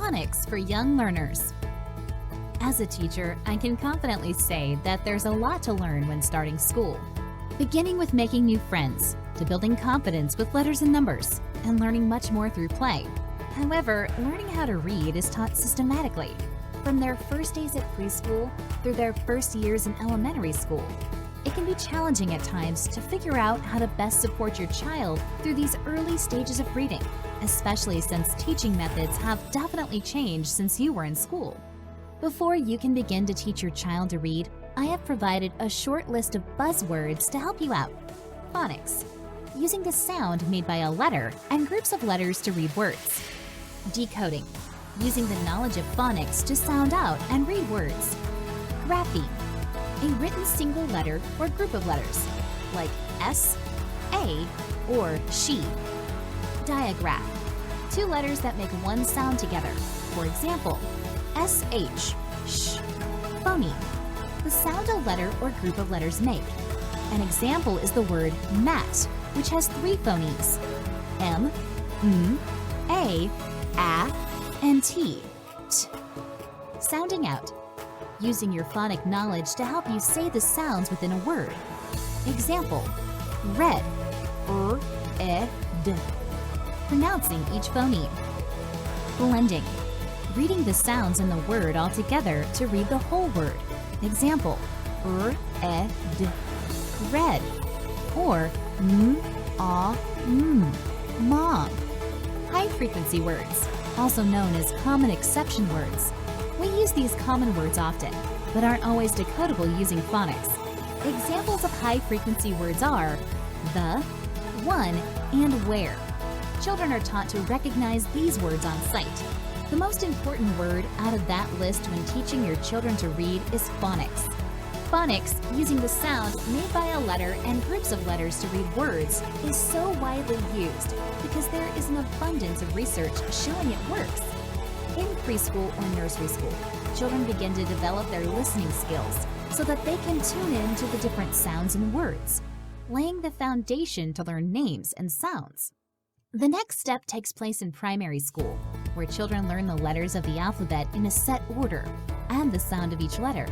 Phonics for young learners. As a teacher, I can confidently say that there's a lot to learn when starting school. Beginning with making new friends, to building confidence with letters and numbers, and learning much more through play. However, learning how to read is taught systematically, from their first days at preschool through their first years in elementary school. It can be challenging at times to figure out how to best support your child through these early stages of reading, especially since teaching methods have definitely changed since you were in school. Before you can begin to teach your child to read, I have provided a short list of buzzwords to help you out. Phonics, using the sound made by a letter and groups of letters to read words. Decoding, using the knowledge of phonics to sound out and read words. Grapheme, a written single letter or group of letters, like S, A, or she. Diagraph, two letters that make one sound together. For example, SH, sh. Phoneme, the sound a letter or group of letters make. An example is the word mat, which has three phonemes: M, M, A, and T. T. Sounding out, using your phonic knowledge to help you say the sounds within a word. Example, red, d. Pronouncing each phoneme. Blending, reading the sounds in the word all together to read the whole word. Example, d. Red, or mom. High-frequency words, also known as common exception words. We use these common words often, but aren't always decodable using phonics. Examples of high-frequency words are the, one, and where. Children are taught to recognize these words on sight. The most important word out of that list when teaching your children to read is phonics. Phonics, using the sound made by a letter and groups of letters to read words, is so widely used because there is an abundance of research showing it works. In preschool or nursery school, children begin to develop their listening skills so that they can tune in to the different sounds and words, laying the foundation to learn names and sounds. The next step takes place in primary school, where children learn the letters of the alphabet in a set order and the sound of each letter.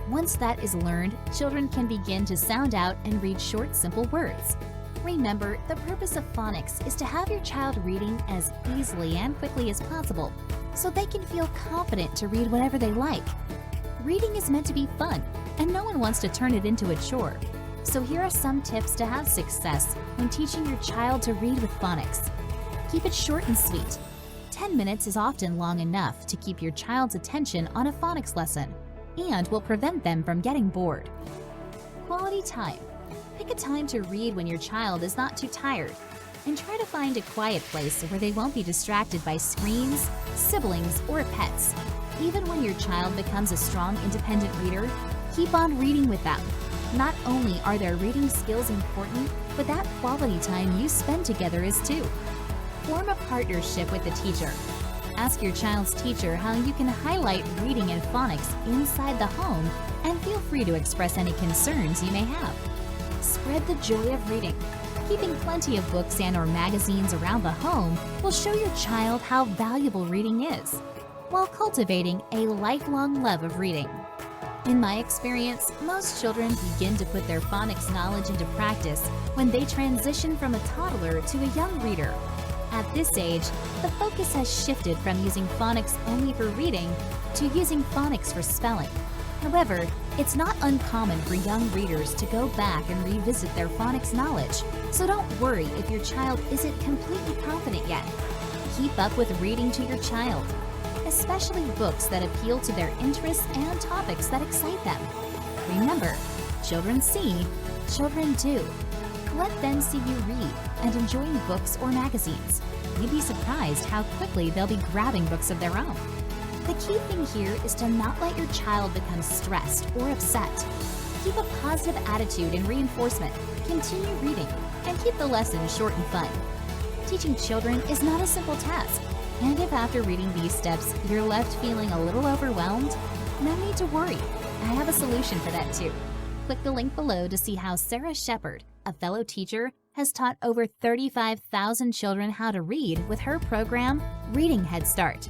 Once that is learned, children can begin to sound out and read short, simple words. Remember, the purpose of phonics is to have your child reading as easily and quickly as possible, so they can feel confident to read whatever they like. Reading is meant to be fun, and no one wants to turn it into a chore. So here are some tips to have success when teaching your child to read with phonics. Keep it short and sweet. 10 minutes is often long enough to keep your child's attention on a phonics lesson and will prevent them from getting bored. Quality time. Pick a time to read when your child is not too tired, and try to find a quiet place where they won't be distracted by screens, siblings, or pets. Even when your child becomes a strong, independent reader, keep on reading with them. Not only are their reading skills important, but that quality time you spend together is too. Form a partnership with the teacher. Ask your child's teacher how you can highlight reading and phonics inside the home, and feel free to express any concerns you may have. Spread the joy of reading. Keeping plenty of books and/or magazines around the home will show your child how valuable reading is, while cultivating a lifelong love of reading. In my experience, most children begin to put their phonics knowledge into practice when they transition from a toddler to a young reader. At this age, the focus has shifted from using phonics only for reading to using phonics for spelling. However, it's not uncommon for young readers to go back and revisit their phonics knowledge, so don't worry if your child isn't completely confident yet. Keep up with reading to your child, especially books that appeal to their interests and topics that excite them. Remember, children see, children do. Let them see you read and enjoying books or magazines. You'd be surprised how quickly they'll be grabbing books of their own. The key thing here is to not let your child become stressed or upset. Keep a positive attitude and reinforcement, continue reading, and keep the lesson short and fun. Teaching children is not a simple task, and if after reading these steps you're left feeling a little overwhelmed, no need to worry. I have a solution for that too. Click the link below to see how Sarah Shepard, a fellow teacher, has taught over 35,000 children how to read with her program, Reading Head Start.